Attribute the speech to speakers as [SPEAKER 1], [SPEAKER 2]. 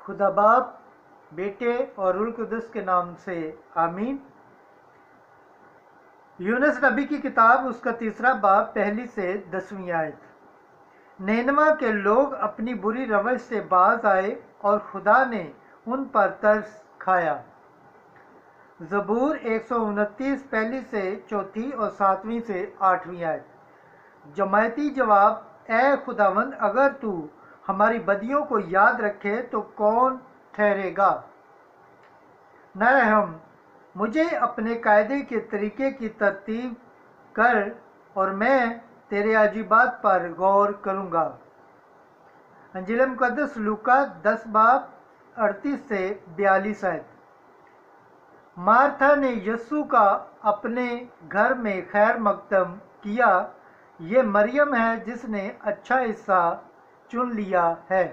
[SPEAKER 1] खुदा बाप, बेटे और रूह कुदस के नाम से आमीन। यूनुस नबी की किताब उसका 3 बाब 1 से 10 आयत। नैनवा के लोग अपनी बुरी रवैश से बाज आए और खुदा ने उन पर तरस खाया। ज़बूर 129 1 से 4 और 7 से 8 आयत। जमायती जवाब, ए खुदावंद, अगर तू हमारी बदियों को याद रखे तो कौन ठहरेगा। न रहम, मुझे अपने कायदे के तरीके की तरतीब कर और मैं तेरे अजीबात पर गौर करूँगा। अंजील मुक़द्दस लूका 10 बाब 38 से 42 आयत। मार्था ने यीशु का अपने घर में खैर मकदम किया। ये मरियम है जिसने अच्छा हिस्सा चुन लिया है।